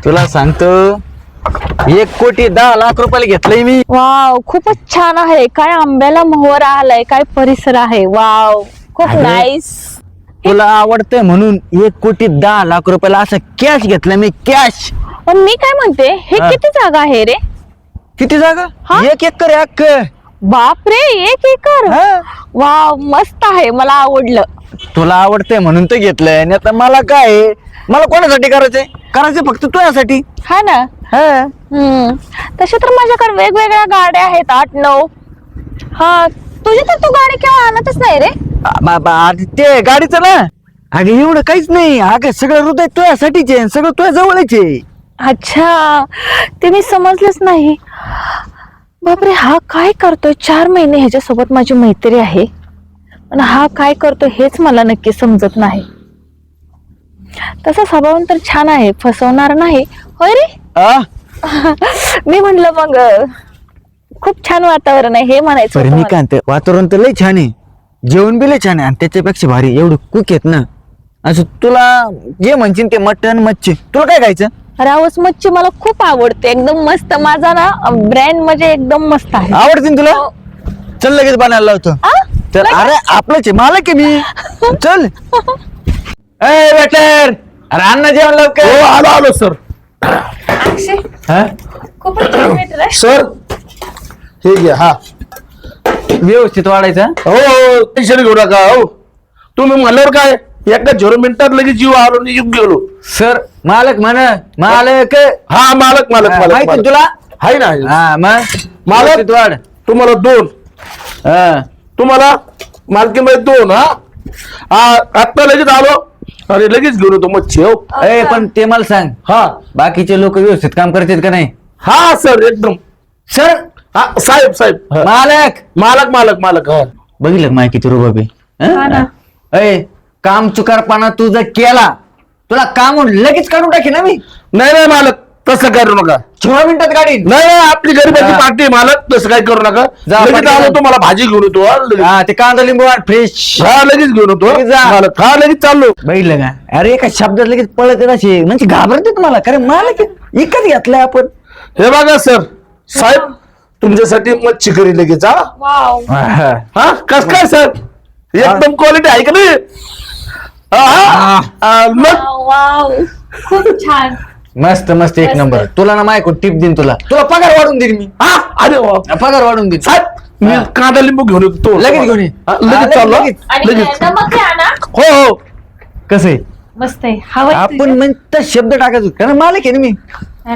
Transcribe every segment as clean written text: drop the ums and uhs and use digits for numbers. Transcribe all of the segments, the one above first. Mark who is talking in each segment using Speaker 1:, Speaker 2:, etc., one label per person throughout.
Speaker 1: तुला सांगतो 1,10,00,000 घेतलंय मी.
Speaker 2: वाव, खूपच छान आहे. काय आंब्याला मोहर आलाय, काय परिसर आहे. वाव, खूप
Speaker 1: अरे.
Speaker 2: नाईस.
Speaker 1: तुला आवडतंय म्हणून 1,10,00,000 असं कॅश घेतलं मी, कॅश.
Speaker 2: पण मी काय म्हणते, हे
Speaker 1: हा.
Speaker 2: किती जागा आहे रे?
Speaker 1: किती जागा?
Speaker 2: हा?
Speaker 1: 1 एकर आहे अख्खं.
Speaker 2: बाप रे, 1 एकर.
Speaker 1: हा.
Speaker 2: वाव, मस्त आहे, मला आवडलं.
Speaker 1: तुला आवडतंय म्हणून तर घेतलंय. आणि आता मला काय आहे? मला कोणासाठी करायचंय फक्त तुझ्यासाठी.
Speaker 2: हा ना. तसे तर माझ्याकडे वेगवेगळ्या गाड्या आहेत, 8-9. हा, तुझी तर तू गाडी केव्हा आणतच नाही रे.
Speaker 1: ते गाडीचं ना, अगं एवढं काहीच नाही. अगं सगळं हृदय तुझ्यासाठीच आहे, सगळं तुझ्या जवळच आहे.
Speaker 2: अच्छा, ते मी समजलंच नाही. बापरे, हा काय करतोय? 4 महिने ह्याच्यासोबत माझी मैत्री आहे, पण हा काय करतो हेच मला नक्की समजत नाही. तसा स्वभाव तर छान आहे, फसवणार नाही. होय रे.
Speaker 1: आ?
Speaker 2: मी म्हणलं मग खूप छान वातावरण आहे हे म्हणायचं होतं
Speaker 1: मी
Speaker 2: मला.
Speaker 1: काय म्हणते, वातावरण तर लय छान आहे, जेवण बी लय छान आहे, आणि त्याच्यापेक्षा भारी एवढं कुक आहेत ना. असं तुला जे म्हणशील ते मटन मच्छी, तुला काय खायचं?
Speaker 2: रावस मच्छी मला खूप आवडते, एकदम मस्त. माझा ना ब्रँड म्हणजे एकदम मस्त आहे.
Speaker 1: आवडते ना तुला?
Speaker 2: हो.
Speaker 1: चल लगेच बनायला लावतो.
Speaker 2: आ?
Speaker 1: तर अरे आपलंच आहे, मालक आहे मी. चल. ए वेटर, अरे अण्णा जेवण लवकर.
Speaker 3: हो, आलो आलो सर.
Speaker 2: अक्षय,
Speaker 1: हा?
Speaker 2: खूपच छान भेटलं रे.
Speaker 3: सर हे घ्या. हा
Speaker 1: व्यवस्थित वाढायचं.
Speaker 3: हो, टेन्शन घेऊ नका. हो, तुम्ही म्हणल्यावर काय एका 0 मिनिटात लगेच जीव आलो आणि येऊन गेलो.
Speaker 1: सर मालक म्हण, मालक.
Speaker 3: हा, मालक मालक
Speaker 1: हा,
Speaker 3: मालक
Speaker 1: माहिती
Speaker 3: मालक.
Speaker 1: तुला?
Speaker 3: हाय ना.
Speaker 1: हा मग
Speaker 3: मालक.
Speaker 1: व्यवस्थित वाढ.
Speaker 3: तुम्हाला 2,
Speaker 1: हा.
Speaker 3: तुम्हाला मालकीमध्ये 2. हा, आता लगेच आलो अरे लगेच घेऊन येतो मच्छी. हो,
Speaker 1: ए पण ते मला सांग,
Speaker 3: हा
Speaker 1: बाकीचे लोक व्यवस्थित काम करतात का नाही?
Speaker 3: हा सर, एकदम.
Speaker 1: सर
Speaker 3: हा साहेब साहेब. हा.
Speaker 1: मालक.
Speaker 3: मालक मालक मालक. हा
Speaker 1: बघितलं माय किती रुबाब
Speaker 2: हा ना.
Speaker 1: आहे. ए काम चुकारपणा तू जर केला, तुला काम लगेच काढून टाकी ना मी.
Speaker 3: नाही नाही मालक, तसं करू नका.
Speaker 1: 6 मिनिटात गाडी.
Speaker 3: नाही नाही, आपली गरीबाची
Speaker 1: हा.
Speaker 3: पार्टी आहे, मालक तसं काय करू नका.
Speaker 1: जा,
Speaker 3: लगेच
Speaker 1: पार्टी
Speaker 3: आलो,
Speaker 1: जा.
Speaker 3: तुम्हाला भाजी घेऊन येतो. हा, लगेच.
Speaker 1: हा ते कांदा लिंबू आण फ्रेश.
Speaker 3: हा लगेच घेऊन येतो.
Speaker 1: लगेच जा.
Speaker 3: मालक हा लगेच चाललो.
Speaker 1: बघितलं का? अरे एका शब्दात लगेच पळत येत असे, म्हणजे घाबरतात मला. कारण मालक आहे. एकच घेतलाय आपण.
Speaker 3: हे बघा सर, साहेब तुमच्यासाठी मच्छी करी लगेच. हा
Speaker 2: वाव.
Speaker 3: हा कस काय सर, एकदम क्वालिटी आहे का नाही? हा, हा. मग
Speaker 2: वाव, वाव, खूप छान.
Speaker 1: मस्त मस्त एक
Speaker 2: मस्त.
Speaker 1: नंबर. तुला ना मायको टिप देईन, तुला पगार वाढून देईन मी.
Speaker 3: हा, अरे वा.
Speaker 1: पगार वाढून देईन.
Speaker 3: साहेब मी
Speaker 1: हा.
Speaker 3: कांदा लिंबू घेऊन येतो.
Speaker 1: लगेच घेऊन ये.
Speaker 3: हा,
Speaker 1: हा,
Speaker 3: लगेच चाललो.
Speaker 1: लगेच.
Speaker 2: आणि
Speaker 3: लगेच.
Speaker 2: नमक घ्या ना.
Speaker 3: हो हो.
Speaker 1: कसं आहे?
Speaker 2: मस्त आहे. हवं
Speaker 1: आपण म्हणता शब्द टाकायचो, कारण मालक आहे ना मी.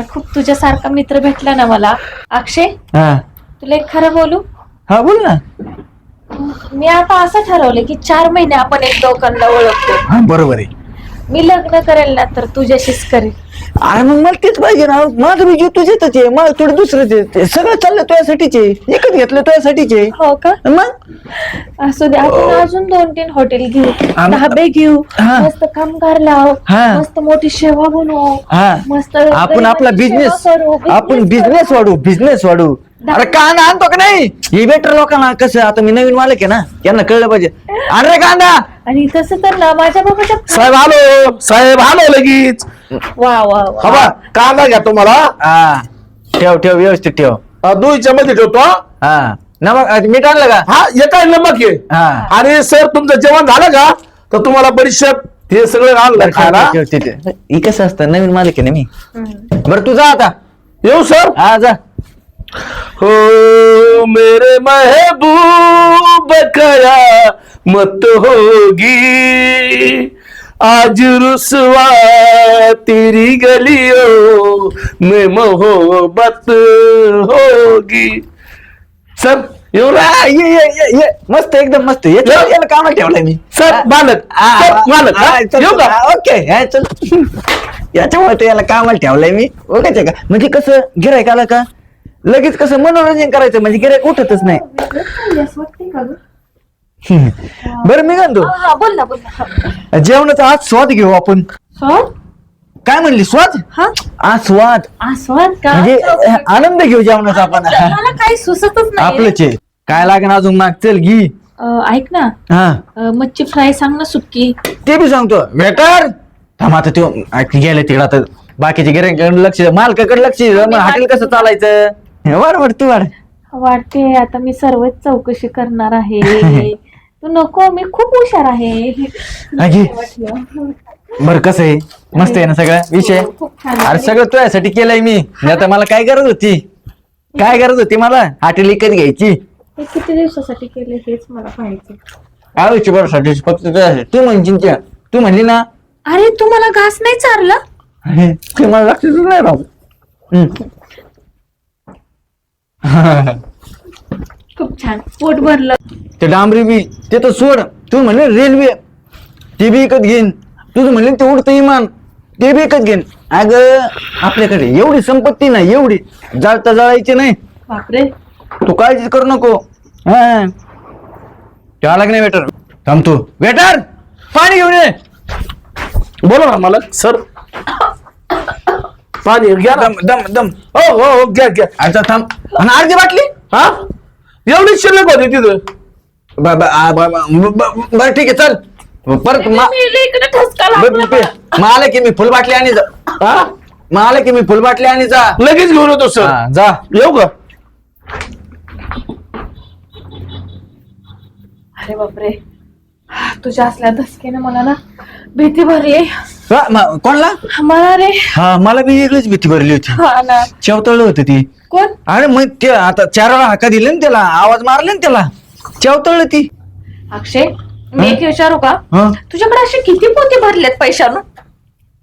Speaker 2: खूप तुझ्यासारखा मित्र भेटला ना मला. अक्षय,
Speaker 1: हा
Speaker 2: तुला एक खरं बोलू?
Speaker 1: हा बोल ना.
Speaker 2: मी आता असं ठरवलं की 4 महिने आपण एक दोघांना ओळखतो.
Speaker 1: हा बरोबर आहे.
Speaker 2: मी लग्न करेल ना तर तुझ्याशीच करेल.
Speaker 1: अरे मग मला तेच पाहिजे ना. माझं मी जीव तुझ्यातच आहे, मला थोडं दुसरंच आहे. ते सगळं चाललं तुझ्यासाठीच आहे, एकच घेतलं तुझ्यासाठीच आहे.
Speaker 2: हो का?
Speaker 1: मग
Speaker 2: असू दे, आपण अजून 2-3 हॉटेल घेऊ,
Speaker 1: आम-
Speaker 2: ढाबे घेऊ,
Speaker 1: हा.
Speaker 2: मस्त कामगार लाव,
Speaker 1: हा.
Speaker 2: मस्त मोठी सेवा बनवू.
Speaker 1: हा
Speaker 2: मस्त
Speaker 1: आपण आपला
Speaker 2: गरिबांची
Speaker 1: बिझनेस,
Speaker 2: सेवा करू,
Speaker 1: आपण
Speaker 2: business
Speaker 1: बिझनेस
Speaker 2: करू.
Speaker 1: वाढू, बिझनेस वाढू. अरे कांदा आणतो का नाही? हे बेटर लोकांना कसं, आता मी नवीन मालक आहे ना, यांना कळलं पाहिजे. अरे कांदा.
Speaker 2: आणि तसं तर ना माझ्या बाबाच्या
Speaker 3: साहेब आलो, साहेब आलो लगेच.
Speaker 2: वा वा वा.
Speaker 3: हवा कांदा घ्या तुम्हाला.
Speaker 1: हा ठेव ठेव व्यवस्थित ठेव.
Speaker 3: दोईच्या मध्ये ठेवतो. हा.
Speaker 1: हा नमक मीठ आणलं का?
Speaker 3: हा एका नमक आहे.
Speaker 1: हा.
Speaker 3: आणि सर तुमचं जेवण झालं का? तर तुम्हाला बडीशेप हे सगळं आणलं खायला.
Speaker 1: ठेव, ठेव, ठेव. हे कसं असतं, नवीन मालक आहे ना मी. बरं तू जा आता.
Speaker 3: येऊ सर.
Speaker 1: हा जा.
Speaker 3: हो मेरे महबूब कया मत होगी आज रुसवा तेरी गलियों में मोहब्बत होगी. सर येऊ ना.
Speaker 1: ये मस्त एकदम मस्त. याला कामाला ठेवलंय मी.
Speaker 3: सर मालक, सर, मालक हा, येऊ का?
Speaker 1: ओके हा, चल. याच्यामुळे तर याला कामाला ठेवलंय मी. ओके का? म्हणजे कसं गिरायक आलं का लगेच कसं मनोरंजन करायचं, म्हणजे गिरायक उठतच नाही. बरं मी म्हणतो,
Speaker 2: हा, बोल ना बोल ना.
Speaker 1: जेवणाचा आज स्वाद घेऊ आपण.
Speaker 2: स्वाद?
Speaker 1: काय म्हणली? स्वाद?
Speaker 2: हा,
Speaker 1: आस्वाद,
Speaker 2: आस्वाद का?
Speaker 1: म्हणजे आनंद घेऊ जेवणाचा आपण.
Speaker 2: मला काही सुचतच नाही.
Speaker 1: आपलंच आहे. काय लागेल अजून माग? चल घी.
Speaker 2: ऐक ना, मच्छी फ्राय सांग ना, सुक्की.
Speaker 1: ते बी सांगतो. वेटर थांब आता, तो गेले तिकडे आता बाकीच्या गिऱ्हाईकाकडे लक्ष द्या, मालकाकडे लक्ष द्या, मग हॉटेल कसं चालायचं. हे वाढ तू वाढ.
Speaker 2: वाटते आता मी सर्वच चौकशी करणार आहे. तू नको, मी खूप हुशार आहे.
Speaker 1: अगे बर कसं आहे, मस्त आहे ना सगळं विषय.
Speaker 2: खूप छान
Speaker 1: अरे सगळं तुझ्यासाठी केलंय मी. आता मला काय गरज होती, काय गरज होती मला हॉटेल विकत घ्यायची.
Speaker 2: हे किती दिवसासाठी केले हेच मला पाहायचं.
Speaker 1: आयुष्य बरोसाठी फक्त तुझ्यासाठी. तू म्हणशील, तू म्हणली ना
Speaker 2: अरे तू मला घास नाही चारला.
Speaker 1: अरे, ते मला लक्षातच नाही राहू.
Speaker 2: खूप छान, पोट भरलं.
Speaker 1: ते डांबरी बी ते तर सोड. तू म्हणले रेल्वे ते बी विकत घेईन. तुझं म्हणले ते उडतं इमान ते बी विकत घेईन. अगं आपल्याकडे एवढी संपत्ती नाही, एवढी जाळता जाळायची नाही.
Speaker 2: बापरे,
Speaker 1: तू काळजी करू नको. हा त्याला नाही वेटर. थांब तू वेटर पाणी घेऊन ये.
Speaker 3: बोला ना मालक. सर पाणी घ्या ना.
Speaker 1: दम दम दम.
Speaker 3: हो हो हो घ्या घ्या.
Speaker 1: अच्छा थांब. आणि अर्धी बाटली.
Speaker 3: हा एवढी शिल्लक होती तिथं.
Speaker 1: बरं ठीक आहे चल. परत
Speaker 2: इकडे ठसका लागला मला.
Speaker 1: मला की मी फुल बाटली आणि जा.
Speaker 3: हा
Speaker 1: मला की मी फुल बाटली आणि जा.
Speaker 3: लगेच घेऊन येतो सर.
Speaker 1: हा, जा.
Speaker 3: येऊ का.
Speaker 2: अरे बापरे, तुझ्या असल्या धसक्याने मला ना भीती भरली.
Speaker 1: कोणला.
Speaker 2: मला रे.
Speaker 1: हा मला बी वेगळीच भीती भरली होती.
Speaker 2: हा ना.
Speaker 1: चवतळलं होतं ती.
Speaker 2: कोण.
Speaker 1: अरे मग ते आता 4 वेळा हाका दिले ना त्याला, आवाज मारले ना त्याला, चवतळलं ती.
Speaker 2: अक्षय, मी एक विचारू का.
Speaker 1: हा.
Speaker 2: तुझ्याकडे असे किती पोते भरलेत पैशानं.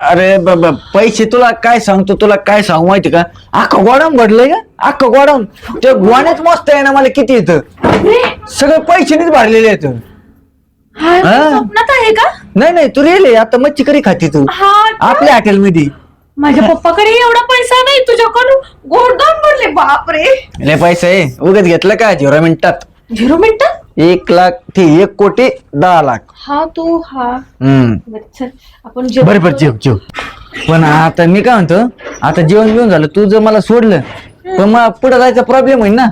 Speaker 1: अरे बाबा पैसे तुला काय सांगतो, तुला काय सांगू माहिती का. अख्खं गोडाऊन भरलंय का, अख्खं गोडाऊन. ते गोण्याच मस्त आहे ना. मला किती येतं सगळे पैशानेच भरलेले आहेत.
Speaker 2: हा,
Speaker 1: हा.
Speaker 2: स्वप्नात आहे का.
Speaker 1: नाही नाही तू रेले आता मच्छी करी खाती तू
Speaker 2: हा का?
Speaker 1: आपल्या हॉटेल मध्ये.
Speaker 2: माझ्या पप्पाकडे एवढा पैसा नाही, तुझ्याकडून गोडदान भरले. बापरे,
Speaker 1: लय पैसा आहे. उगत घेतलं का 0 मिनिटात.
Speaker 2: 0 मिनिटं.
Speaker 1: 1 लाख ते 1,10,00,000.
Speaker 2: हा तू हा. बरं, चल आपण
Speaker 1: बरं बरं जेव जेव. पण आता मी काय म्हणतो, आता जेवण घेऊन झालं तू जर मला सोडलं पण मग पुढे जायचा प्रॉब्लेम होईल ना.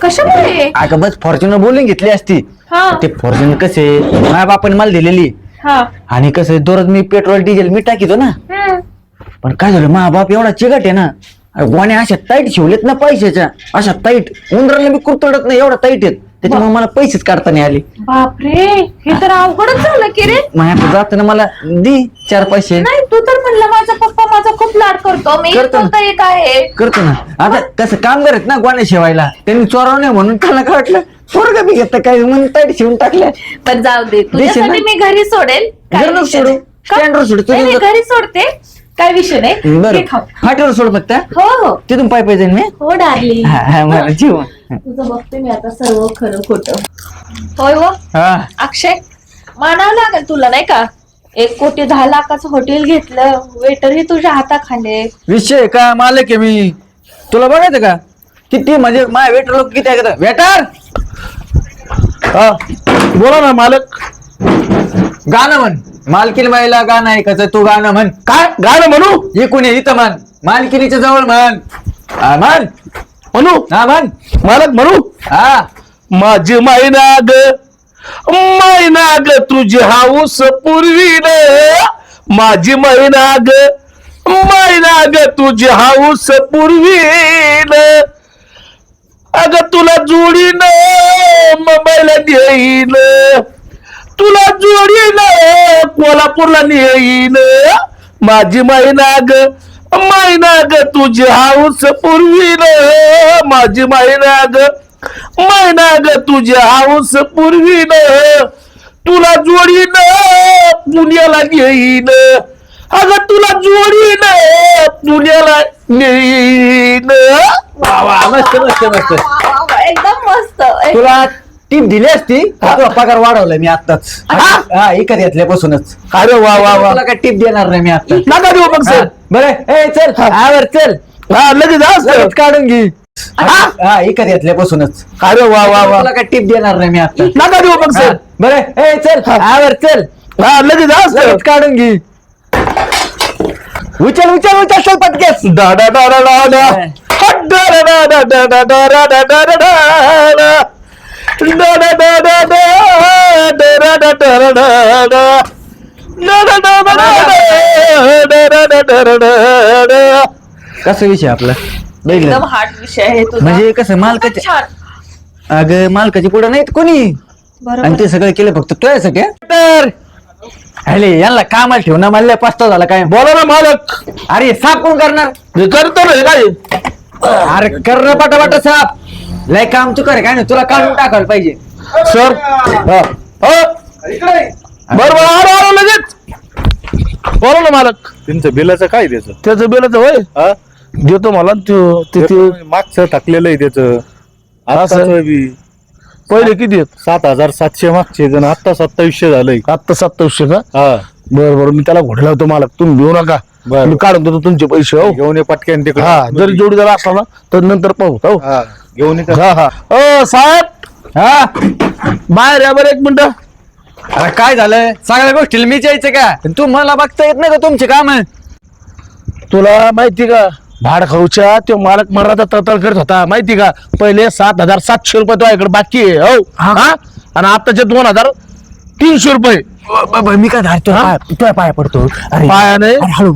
Speaker 2: कशामुळे.
Speaker 1: अगं बस फॉर्च्युनर बोलून घेतली असती.
Speaker 2: हा
Speaker 1: ते फॉर्च्युनर कसे माझ्या बापाने मला दिलेली.
Speaker 2: हा.
Speaker 1: आणि कसं दररोज मी पेट्रोल डिझेल मी टाकीतो ना.
Speaker 2: हम्म.
Speaker 1: पण काय झालं माझा बाप एवढा चिकट आहे ना. गोण्या अशा टाईट शिवलेत ना पैशाच्या, अशा टाईट उंदराला मी कुरतडत नाही एवढा टाईट आहेत. त्याच्यामुळे मला पैसेच काढता नाही आले.
Speaker 2: बापरे, हे तर अवघडच झालं की रे.
Speaker 1: माझ्या जाताना मला दे 4 पैसे.
Speaker 2: नाही, तू तर म्हणला माझा पप्पा माझा खूप लाड करतो. मी
Speaker 1: करतो ना.
Speaker 2: कोणता एक आहे.
Speaker 1: करतो ना. आता कसं काम करत ना गोण्या शिवायला, त्यांनी चोराव नाही म्हणून त्याला काय वाटलं पोरगा बी घेतलं काय म्हणून टाईट शिवून टाकल्या.
Speaker 2: पण जाऊ दे, तुझ्यासाठी मी घरी सोडेल. काय
Speaker 1: घरी नको
Speaker 2: विषय
Speaker 1: सोडू.
Speaker 2: नाही. का?
Speaker 1: स्टँडवर सोडू.
Speaker 2: नाही,
Speaker 1: तुझं
Speaker 2: नाही, घरी सोडते. काय विषय नाही.
Speaker 1: बरं
Speaker 2: घे खाऊ.
Speaker 1: फाट्यावर सोड फक्त.
Speaker 2: हो हो
Speaker 1: तिथून पाय जाईन मी.
Speaker 2: हो डार्लिंग.
Speaker 1: हा, हा, मला जीव.
Speaker 2: तुझं बघते मी आता सर्व खरं खोटं. होय हो
Speaker 1: हा
Speaker 2: अक्षय, मानावं लागेल तुला नाही का. 1,10,00,000 हॉटेल घेतलं, वेटरही तुझ्या हाताखाली.
Speaker 1: विषय का मालक आहे मी. तुला बघायचं का किती म्हणजे माझ्या वेटर लोक किती ऐकतात. वेटर
Speaker 3: हा बोला ना मालक.
Speaker 1: गाणं म्हण. मालकीन बाईला गाणं ऐकायचं, तू गाणं म्हण.
Speaker 3: काय गाणं म्हणू.
Speaker 1: इकून ये इथं म्हण. मालकिनीच्या जवळ म्हण. हा, म्हण.
Speaker 3: म्हणू
Speaker 1: हा म्हण.
Speaker 3: मालक म्हणू.
Speaker 1: हा
Speaker 3: माझी मायनाग मायनाग तुझी हाऊस पुरवील. माझी मायनाग मायनाग तुझी हाऊस पुरवील. अग तुला जोडीन मुंबईला नेईल. तुला जोडीन कोल्हापूरला नेईल. माझी मायनाग मायनाग तुझी हाऊस पुरवील. माझी मायनाग मायनाग तुझी हाऊस पुरवील. तुला जोडीन पुण्याला नेईन. अगं तुला जोडीन पुण्याला नेईन.
Speaker 1: वा वा मस्त मस्त मस्त.
Speaker 2: एकदम मस्त.
Speaker 1: तुला टीप दिली असती तुला पगार वाढवलाय मी आत्ताच. हा इकत घेतल्यापासूनच.
Speaker 3: अरे वा वा वा.
Speaker 1: तुला काय टीप देणार नाही मी आता.
Speaker 3: नका देऊ मग सर.
Speaker 1: बरं ए चल आवर चल.
Speaker 3: हा लगेच जा.
Speaker 1: लगेच काढून घे. हा इकत घेतल्यापासूनच.
Speaker 3: अरे वा वा वा.
Speaker 1: तुला काय टीप देणार नाही मी आता.
Speaker 3: नका देऊ मग सर.
Speaker 1: बरं ए चल आवर चल.
Speaker 3: हा लगेच जा.
Speaker 1: लगेच काढून घे. उचल उचल उचल चल पटकेस.
Speaker 3: डा डा डा डा डा डा. हट डा डा डा डा डा डा डा डा डा डा डा डा. डा डा डा डा डा डा डा डा डा डा डा. डा डा डा डा डा डा डा
Speaker 1: कसा विषय आपला बघितलं
Speaker 2: एकदम हार्ड विषय आहे तुझा.
Speaker 1: म्हणजे कसं
Speaker 2: खूपच
Speaker 1: मालकाचे
Speaker 2: छान.
Speaker 1: अगं मालकाची पुढे नाहीत कोणी आणि
Speaker 2: बरोबर.
Speaker 1: ते सगळं केलं फक्त तुझ्यासाठी तर अरे यांना कामाला ठेव ना मला 5 तास झाला काय
Speaker 3: बोला ना मालक.
Speaker 1: अरे साफ कोण करणार
Speaker 3: मी करतो ना हे काय.
Speaker 1: अरे कर ना पटापट साफ लय काम तू कर काय नाही तुला काढून टाकायला पाहिजे
Speaker 3: सर बरोबर आलो आलो लगेच. बोला ना मालक.
Speaker 4: तुमचं बिलाचं काय त्याचं
Speaker 3: त्याचं बिलाचं होय
Speaker 4: हा?
Speaker 3: देतो मला ते
Speaker 4: मागचं टाकलेलं आहे त्याचं आत्ताचं बी
Speaker 3: पहिले किती आहेत
Speaker 4: 7,700 मागचे जण आता 2700 झालंय
Speaker 3: आत्ता 2700 का
Speaker 4: हा
Speaker 3: बरं बरं मी त्याला घोडला होतो मालक तुम्ही घेऊ नका
Speaker 4: बरं.
Speaker 3: मी काढून देतो तुमचे पैसे हो
Speaker 4: घेऊन ये पटक्यान तिकडे
Speaker 3: हा जरी जोडीदार असला ना तर नंतर पाहू हो
Speaker 4: हा घेऊन ये
Speaker 3: हा हा ओ साहेब
Speaker 1: हा
Speaker 3: बाहेर या बरं 1 मिनिट.
Speaker 1: अरे काय झालं सगळ्या गोष्टीला मीच यायचं का तू मला बघता येत नाही का तुमचे काम
Speaker 3: तुला माहिती का भाडखाऊच्या तो मालक मराठा तळतळ करत होता माहिती का पहिले 7,700 रुपये तुझ्याकडे बाकी आहे हो हा आणि आताचे 2,300 रुपये
Speaker 1: मी काय धारतो तुझ्या पाया पडतो अरे
Speaker 3: पायाने?
Speaker 1: अरे, हळू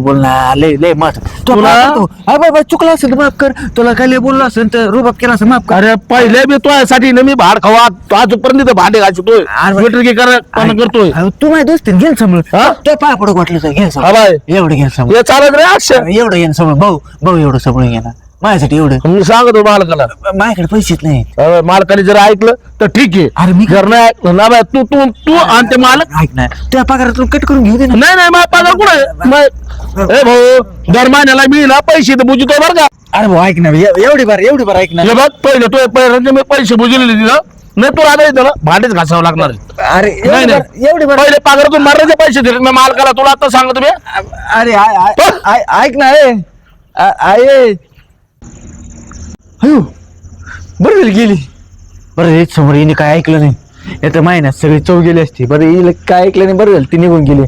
Speaker 1: बोल ना लय लय मत
Speaker 3: तुला-
Speaker 1: चुकला असेल तर माफ कर तुला काय लय बोललो असेल तर रुबाब केला असेल माफ कर
Speaker 3: अरे पहिले मी तुझ्यासाठी ना मी भाड खावा तो आजपर्यंत इथं भांडे घालतोय मीटर की करतोय
Speaker 1: अरे, तू माझ्या दोस्ती घे समोर
Speaker 3: हा?
Speaker 1: तुझ्या पाया पडू वाटलं तर घे
Speaker 3: हा
Speaker 1: समोर
Speaker 3: बाय
Speaker 1: एवढं घे समोर
Speaker 3: हे चालत रे अक्षर
Speaker 1: एवढं घे समोर भाऊ भाऊ एवढं समोर घे ना माझ्यासाठी एवढं
Speaker 3: मी सांगतो मालकाला
Speaker 1: माझ्याकडे पैसेच नाही
Speaker 3: अरे मालकाने जर ऐकलं तर ठीक आहे
Speaker 1: अरे मी
Speaker 3: जर नाही ऐकलं ना बाय तू तू तू आणि ते मालक
Speaker 1: ऐक ना तुझ्या पगारातून कट करून घेऊ दे ना
Speaker 3: नाही नाही माझा पगार कुठे ए भाऊ दर महिन्याला मी ना पैसे तर बुजतो बरं का
Speaker 1: अरे भाऊ ऐक ना एवढी बार ऐक ना
Speaker 3: हे बघ पहिले तो पहिल्यांदा मी पैसे बुजलेले तिथं नाही तू आता येतो ना भांडेच घासावं लागणार आहे.
Speaker 1: अरे
Speaker 3: नाही
Speaker 1: एवढी बार
Speaker 3: पहिले पगारातून मारायचे पैसे दिले मी मालकाला तुला आता सांगतो मी
Speaker 1: अरे ऐक ना आय अयो बरं झाली गेली बरं हे समोर हिने काय ऐकलं नाही येतं महिन्यात सगळी चव गेली असती बरं हिला काय ऐकलं नाही बरं झालं ती निघून गेली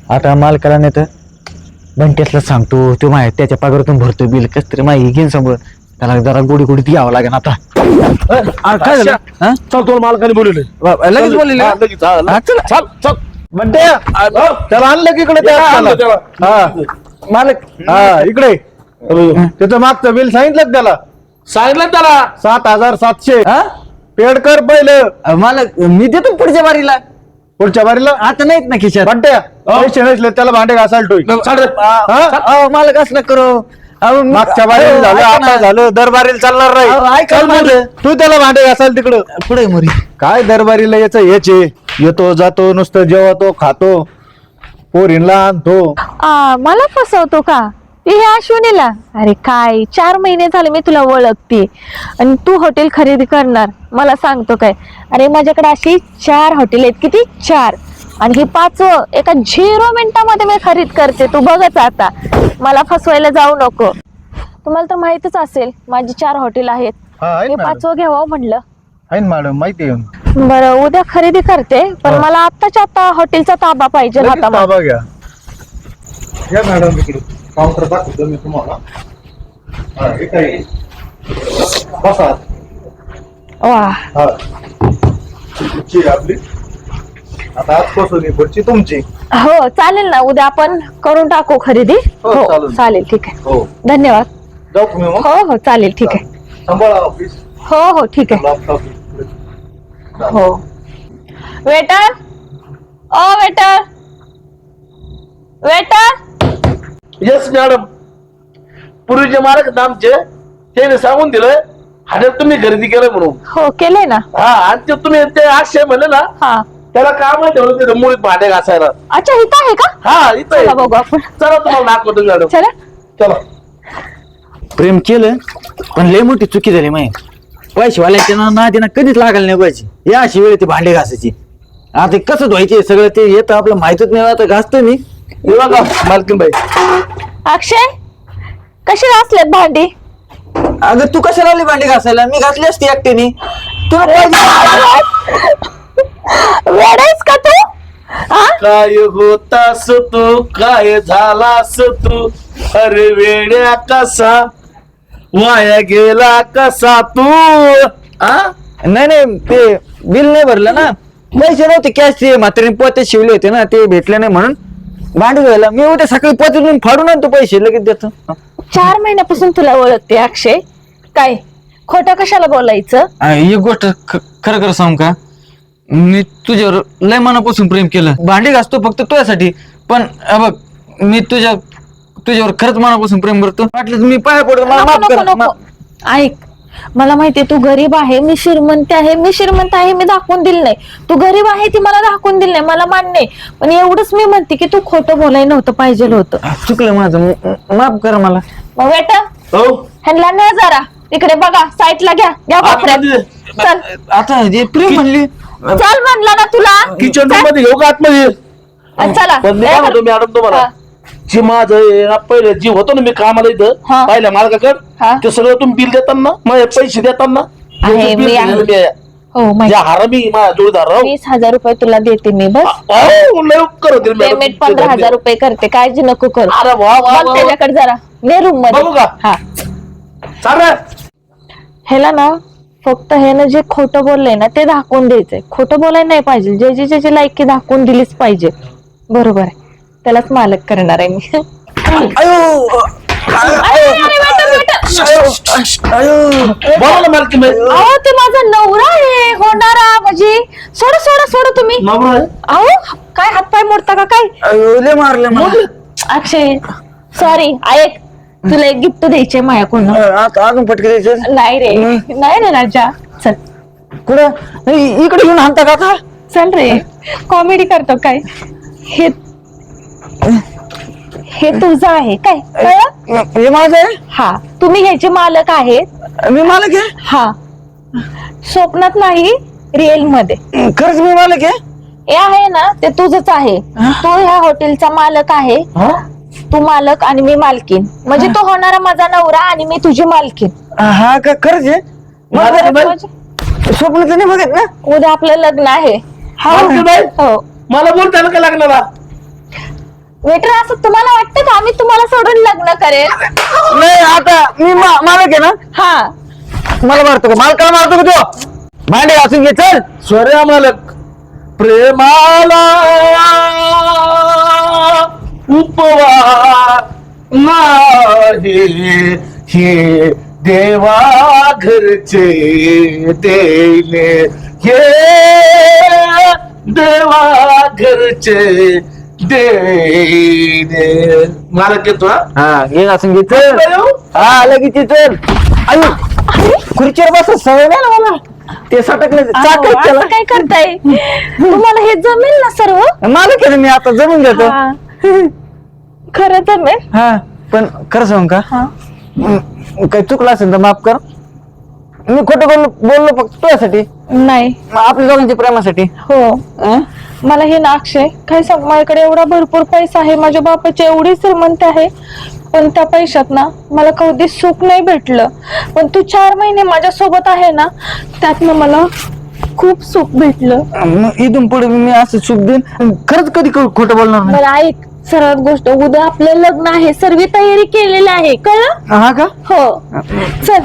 Speaker 1: आता मालकाला नाही तर बंट्यासला सांगतो तो माय त्याच्या पगारातून भरतो बिल कस तरी माहिती घेईन समोर त्याला जरा गोडी गोडीत घ्यावं लागेल आता काय झालं हा?
Speaker 3: चल तुला मालकाने बोलवले
Speaker 1: लगेच बोलले
Speaker 3: हा, लगेच, हा,
Speaker 1: हा, चल.
Speaker 3: चल चल म्हणते त्याला आणलं की इकडे
Speaker 4: त्याला आणलं त्याला.
Speaker 3: हा
Speaker 1: मालक
Speaker 3: हा इकडे त्याचं मागचं बिल सांगितलं का त्याला सांगितलं त्याला 7,700
Speaker 1: हा?
Speaker 3: पेड कर पहिलं
Speaker 1: मालक मी देतो पुढच्या बारीला
Speaker 3: पुढच्या बारीला
Speaker 1: आता नाहीत ना खिशात
Speaker 3: म्हणते पैसे नसले त्याला भांडे घासायला ठोय
Speaker 1: अहो, मालक असं नका करू अहो,
Speaker 3: मागच्या बारीला झालं
Speaker 1: ऐका ना.
Speaker 3: आता झालं दरबारीला चालणार
Speaker 1: अहो,
Speaker 3: नाही
Speaker 1: ऐका
Speaker 3: चल
Speaker 1: ना
Speaker 3: पुढे.
Speaker 1: माझं.
Speaker 3: तू त्याला भांडे घासायला तिकडं
Speaker 1: पुढे मोरी
Speaker 3: काय दरबारीला याच याचे येतो जातो नुसतं जेवतो खातो पोरींला आणतो
Speaker 2: मला फसवतो का ते हे अश्विनीला? अरे काय 4 महिने झाले मी तुला ओळखते आणि तू हॉटेल खरेदी करणार मला सांगतो काय? अरे माझ्याकडे अशी 4 हॉटेल आहेत. किती? 4 आणि हे 5वं एका 0 मिनिटामध्ये मी खरीद करते. तू बघच आता मला फसवायला जाऊ नको. तुम्हाला तर माहितच असेल माझी 4 हॉटेल आहेत.
Speaker 3: हा, आहे
Speaker 2: हे
Speaker 3: ना
Speaker 2: 5वं घ्यावं म्हणलं.
Speaker 3: आहे ना मॅडम माहिती आहे
Speaker 2: बरं उद्या खरेदी करते पण मला आत्ताच्या आता हॉटेलचा ताबा पाहिजे
Speaker 3: लगेच
Speaker 2: हातामध्ये.
Speaker 3: ताबा घ्या या मॅडम इकडे काउंटर दाखवतो मी तुम्हाला हा, हे काय बसा
Speaker 2: वा
Speaker 3: हा खुर्ची आहे आपली आता आजपासून ही खुर्ची तुमची
Speaker 2: हो चालेल ना उद्या आपण करून टाकू खरेदी.
Speaker 3: हो,
Speaker 2: हो
Speaker 3: चालेल.
Speaker 2: चालेल ठीक आहे.
Speaker 3: हो
Speaker 2: धन्यवाद.
Speaker 3: जाऊ तुम्ही मग
Speaker 2: हो हो चालेल ठीक आहे.
Speaker 3: सांभाळा ऑफिस
Speaker 2: हो हो ठीक आहे.
Speaker 3: लॅपटॉप
Speaker 2: हो वेटर ओ वेटर वेटर
Speaker 3: येस मॅडम पूर्वीचे मालक आमचे त्याने सांगून दिलं हॉटेल तुम्ही खरेदी केलं म्हणून
Speaker 2: हो केलंय ना.
Speaker 3: हा आणि ते तुम्ही ते 800 म्हणले ना
Speaker 2: हा
Speaker 3: त्याला काम ठेवलं तिथं मुळीत भांडे घासायला
Speaker 2: अच्छा इथं आहे का?
Speaker 3: हा इथं
Speaker 2: चला
Speaker 3: आहे.
Speaker 2: बघू आपण.
Speaker 3: चला तुम्हाला दाखवतो मॅडम
Speaker 2: चला
Speaker 3: चला
Speaker 1: प्रेम केलं पण लय मोठी चुकी झाली माहिती पैसेवाल्याच्या ना त्यांना कधीच लागायला नाही पाहिजे या अशी वेळ ती भांडे घासायची आता ते कसं धुवायचे सगळं ते येतं आपलं माहितच नाही आता घासतो मी
Speaker 3: हे बघा मालकीन बाई
Speaker 2: अक्षय कशी घासलेत भांडी?
Speaker 1: अगं तू कशाला आली भांडे घासायला मी घासली असती एकट्याने तुला पाहिजे
Speaker 2: वेडायस का तू? हा?
Speaker 3: काय होतास तू काय झालास तू अरे वेड्या कसा वाया गेला कसा तू आ
Speaker 1: नाही नाही ते बिल नाही भरलं ना पैसे नव्हते कॅश ते म्हातारीने पोते शिवले होते ना ते भेटले नाही म्हणून भांडी घ्यायला मी उद्या सकाळी पचून फाडून आणतो पैसे लगेच देतो.
Speaker 2: 4 महिन्यापासून तुला ओळखते अक्षय. काय खोटं कशाला बोलायचं?
Speaker 1: एक गोष्ट खरं खरं सांगू का, मी तुझ्यावर लय मनापासून प्रेम केलं. भांडी घासतो फक्त तुझ्यासाठी, पण बघ मी तुझ्यावर खरंच मनापासून प्रेम करतो. वाटलं तर मी पाया पडतो, मला माफ
Speaker 2: नको
Speaker 1: कर.
Speaker 2: नको ऐक, मला माहितीये तू गरीब आहे, मी श्रीमंत आहे, मी दाखवून दिलं नाही. तू गरीब आहे ती मला दाखवून दिलं नाही, मला मान्य आहे. पण एवढंच मी म्हणते की तू खोटं बोलायला नव्हतं पाहिजे होतं.
Speaker 1: चुकलं माझं, माफ कर मला.
Speaker 2: मग बेटा
Speaker 3: हो
Speaker 2: ह्यांना नाही जरा इकडे बघा, साईडला घ्या
Speaker 3: आतमध्ये.
Speaker 2: चल
Speaker 1: आता जे प्रेम म्हणली
Speaker 2: चल म्हणला ना तुला.
Speaker 3: किचन रूम मध्ये घेऊ का आतमध्ये?
Speaker 2: चला
Speaker 3: पण मी काय म्हणतो मॅडम तुम्हाला,
Speaker 2: हा.
Speaker 3: जी माझं पहिले जी होतो ना मी कामाला इथं
Speaker 2: हा.
Speaker 3: पाहिल्या
Speaker 2: हा.
Speaker 3: मालकाकडे, ते सगळं तुम्ही बिल देताना माझे पैसे देताना
Speaker 2: आहे,
Speaker 3: bill
Speaker 2: मी आहे.
Speaker 3: दिलेलं मी आहे.
Speaker 2: हो माहिती.
Speaker 3: ज्या हारामी माझ्या जोडीदार राहू
Speaker 2: 20,000 रुपये तुला देते मी, बस
Speaker 3: लय उपकार होतील मॅडम.
Speaker 2: पेमेंट 15,000 रुपये करते, काळजी नको कर.
Speaker 3: अरे वा वा
Speaker 2: बघ
Speaker 3: वा.
Speaker 2: त्याच्याकडे जरा ने रूम
Speaker 3: बघू
Speaker 2: मध्ये.
Speaker 3: का?
Speaker 2: हा
Speaker 3: चालेल.
Speaker 2: ह्याला ना फक्त ह्यानं जे खोटं बोललंय ना ते दाखवून द्यायचंय. खोटं बोलायला नाही पाहिजे, ज्याची लायकी दाखवून दिलीच पाहिजे. बरोबर आहे, त्यालाच मालक करणार आहे मी.
Speaker 1: अयो
Speaker 3: बोला ना मालकी बाई.
Speaker 2: अहो ते माझा नवरा आहे, होणारा म्हणजे. सोडा तुम्ही.
Speaker 3: नवरा आहे?
Speaker 2: अहो काय हातपाय मोडता का काय?
Speaker 1: अयो लय मारलं मला.
Speaker 2: अक्षय सॉरी, ऐक तुला एक गिफ्ट द्यायचे माझ्याकडून.
Speaker 1: आता अजून पटके द्यायचं.
Speaker 2: नाही रे राजा, चल
Speaker 1: कुठं नाही, इकडे येऊन हाणता का आता?
Speaker 2: चल रे, कॉमेडी करतो काय? हे तुझं आहे काय कळलं?
Speaker 1: हे माझं आहे,
Speaker 2: हा, तुम्ही ह्याचे मालक आहेत.
Speaker 1: मी मालक आहे.
Speaker 2: हा, स्वप्नात नाही रिअल मध्ये.
Speaker 1: खरंच मी मालक आहे.
Speaker 2: हे आहे ना ते तुझंच आहे. तू ह्या हॉटेलचा मालक आहे. तू मालक आणि मी मालकीन, म्हणजे तो होणारा माझा नवरा आणि मी तुझी मालकीन.
Speaker 1: हा का खरंच आहे?
Speaker 3: मालकी बाई?
Speaker 1: स्वप्न तर नाही बघत ना.
Speaker 2: उद्या आपलं लग्न आहे.
Speaker 3: मालकी बाई?
Speaker 2: हो
Speaker 3: मला बोलताना का लागणार?
Speaker 2: वेटर, असं तुम्हाला वाटतं का आम्ही तुम्हाला सोडून लग्न करेल?
Speaker 1: नाही आता मी मालक आहे ना.
Speaker 2: हा,
Speaker 1: मला मारतो का? मालकाला मारतो का तो? भांडे घासून घे चल.
Speaker 3: स्वर्या मालक प्रेमाला उपवा नाही, हे देवा घरचे देणे, हे देवा घरचे देणे. मालक येतो हा?
Speaker 1: हा घे घासून घे चल. हा लगेच ये चल. अयो खुर्चीवर बस, सवय नाही ना मला. ते सटकलं
Speaker 2: अहो,
Speaker 1: चाकच त्याला.
Speaker 2: असं काय करताय? तुम्हाला हे जमेल ना सर्व?
Speaker 1: मालक आहे ना मी, आता जमून घेतो.
Speaker 2: हा. खरं जमेल.
Speaker 1: हा पण खरं सांगू का,
Speaker 2: हा.
Speaker 1: काही चुकलं असेल तर माफ कर. मी खोटं बोललो फक्त तुझ्यासाठी,
Speaker 2: नाही.
Speaker 1: आपल्या दोघांच्या प्रेमासाठी.
Speaker 2: हो,
Speaker 1: हं?
Speaker 2: मला हे ना अक्षय काय सांग, माझ्याकडे एवढा भरपूर पैसा आहे, माझ्या बापाचे एवढे श्रीमंत आहे, पण त्या पैशात ना मला कधी सुख नाही भेटलं. पण तू 4 महिने माझ्या सोबत आहे ना, त्यातनं मला खूप सुख भेटलं.
Speaker 1: मग इथून पुढे मी असं सुख देईन. खरंच कधी खोटं बोलणार नाही.
Speaker 2: मला ऐक, सर्वात गोष्ट, उद्या आपलं लग्न आहे, सर्व तयारी केलेली आहे, कळलं?
Speaker 1: हा का?
Speaker 2: हो, चल.